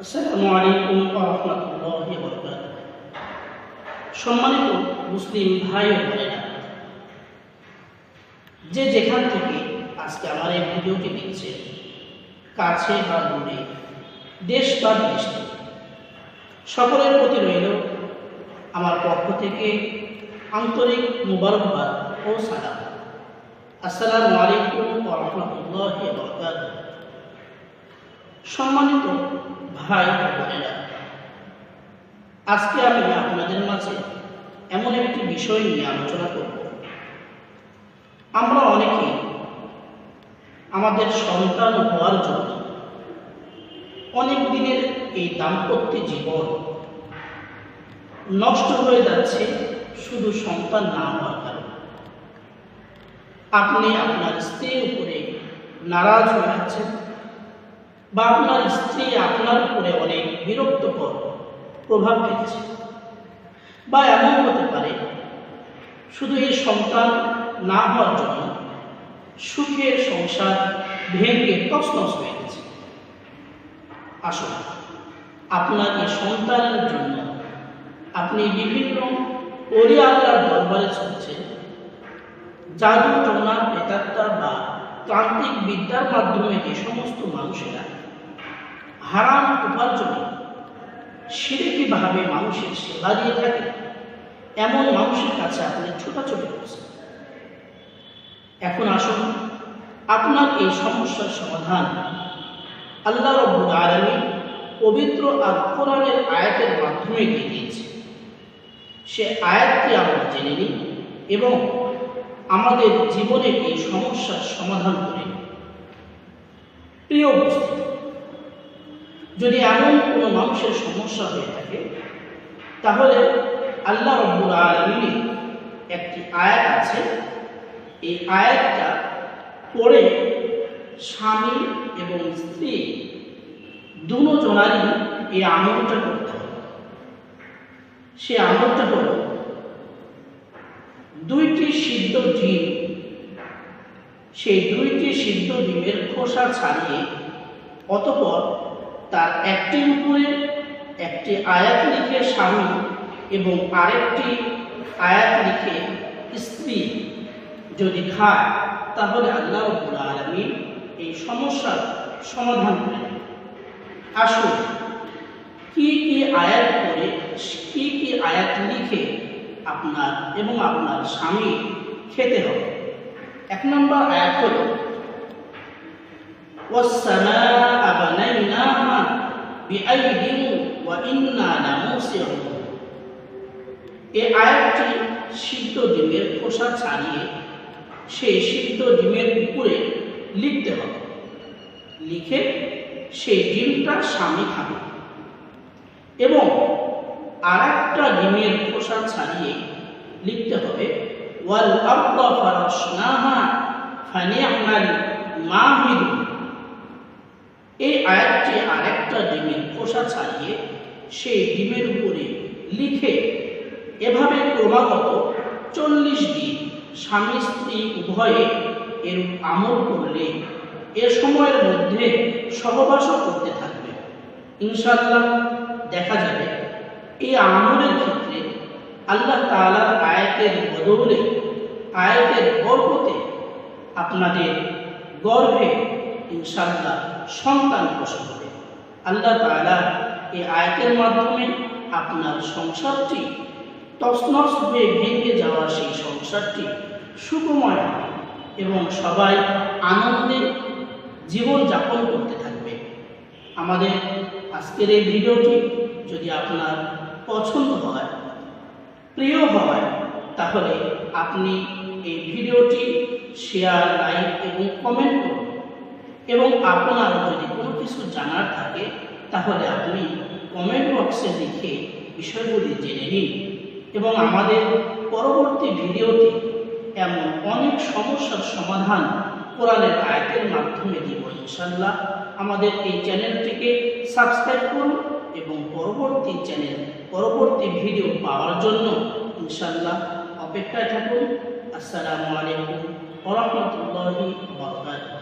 আসসালামু আলাইকুম ওয়া রাহমাতুল্লাহি ওয়া বারাকাতুহু। সম্মানিত মুসলিম ভাই ও বোনেরা, যে যেখান থেকে আজকে আমার এই ভিডিওটি দেখছেন, কাছে বা দূরে, দেশ বা বিদেশ থেকে, সকলের প্রতি রইল আমার পক্ষ থেকে আন্তরিক মুবারকবাদ ও সালাম। আসসালামু আলাইকুম ওয়া রাহমাতুল্লাহি ওয়া বারাকাতুহু। সম্মানিত ভাই ও বোনেরা, আজকে আমি আপনাদের মাঝে এমন একটি বিষয় নিয়ে আলোচনা করব। আমরা অনেকে আমাদের সন্তান হওয়ার জন্য অনেক দিনের এই দাম্পত্য জীবন নষ্ট হয়ে যাচ্ছে শুধু সন্তান না হওয়ার কারণে। আপনি আপনার স্ত্রীর উপরে নারাজ হয়ে আছেন, বা আপনার স্ত্রী আপনার উপরে অনেক বিরক্তকর প্রভাব ফেলছে, বা এমন হতে পারে শুধু এই সন্তান না হওয়ার জন্য সুখের সংসার ভেঙে তছনছ হয়ে গেছে। আসলে আপনার এই সন্তানের জন্য আপনি বিভিন্ন ওলি আল্লাহর দরবারে চলছেন, জাদু টোনা প্রেতাত্মা বা তান্ত্রিক বিদ্যার মাধ্যমে যে সমস্ত মানুষেরা হারাম উপার্জনে শিরকিভাবে মানুষের সেবা দিয়ে থাকে, এমন মানুষের কাছে আপনি ছোটাছুটি করছেন। এখন আসুন, আপনার এই সমস্যার সমাধান আল্লাহ রাব্বুল আলামিন পবিত্র আল কোরআনের আয়াতের মাধ্যমে দিয়ে দিয়েছে। সে আয়াতটি আমরা জেনে নিই এবং আমাদের জীবনে এই সমস্যার সমাধান করে। প্রিয় উপস্থিতি, যদি এমন কোনো মানুষের সমস্যা হয়ে থাকে, তাহলে আল্লাহ রাব্বুল আলামিনের একটি আয়াত আছে। এই আয়াতটা পড়ে স্বামী এবং স্ত্রী দুজনারই এই আমলটা করতে হবে। সে আমলটা হল, দুইটি সিদ্ধ ডিম, সেই দুইটি সিদ্ধ ডিমের খোসা ছাড়িয়ে অতঃপর তার একটির উপরে একটি আয়াত লিখে স্বামী এবং আরেকটি আয়াত লিখে স্ত্রী যদি খায়, তাহলে আল্লাহ রাব্বুল আলামিন এই সমস্যার সমাধান করেন। আসুন, কি কি আয়াত পড়ে, কি কি আয়াত লিখে আপনার এবং আপনার স্বামী খেতে হবে। 1 নম্বর আয়াত হল, ওয়াস-সামাআ বানাইনাহা বিআইদিন ওয়া ইন্না লামুসিউন। এই আয়াতটি সিদ্ধ ডিমের খোসা ছাড়িয়ে সেই সিদ্ধ ডিমের উপরে লিখতে হবে। লিখে সেই ডিমটা স্বামী খাবে এবং আরেকটা ডিমের খোসা ছাড়িয়ে লিখতে হবে, ওয়াল আরদা ফারাশনাহা ফানি'মাল মাহিদুন। এই আয়াতটি আরেকটা ডিমের খোসা ছাড়িয়ে সেই ডিমের উপরে লিখে এভাবে ক্রমাগত 40 দিন স্বামী স্ত্রী উভয়ে এর আমল করলে এ সময়ের মধ্যে সহবাসও করতে থাকবে। ইনশাআল্লাহ দেখা যাবে এই আমলের ক্ষেত্রে আল্লাহ তাআলার আয়াতের বদলে, আয়াতের বরকতে আপনাদের গর্ভে ইনশাআল্লাহ সন্তান প্রসব হবে। আল্লাহ তাআলা এই আয়াতের মাধ্যমে আপনার সংসারটি তছনছ হয়ে ভেঙে যাওয়া সেই সংসারটি সুখময় হবে এবং সবাই আনন্দে জীবন যাপন করতে থাকবে। আমাদের আজকের এই ভিডিওটি যদি আপনার পছন্দ হয়, প্রিয় হয়, তাহলে আপনি এই ভিডিওটি শেয়ার, লাইক এবং কমেন্ট করুন। এবং আপনার যদি কোনো কিছু জানার থাকে, তাহলে আপনি কমেন্ট বক্সে লিখে বিষয়গুলি জেনে নিন। এবং আমাদের পরবর্তী ভিডিওতে এমন অনেক সমস্যার সমাধান কোরআনের আয়াতের মাধ্যমে দিব ইনশাআল্লাহ। আমাদের এই চ্যানেলটিকে সাবস্ক্রাইব করুন এবং পরবর্তী ভিডিও পাওয়ার জন্য ইনশাআল্লাহ অপেক্ষায় থাকুন। আসসালামু আলাইকুম ওয়া রাহমাতুল্লাহি ওয়া বারাকাতুহু।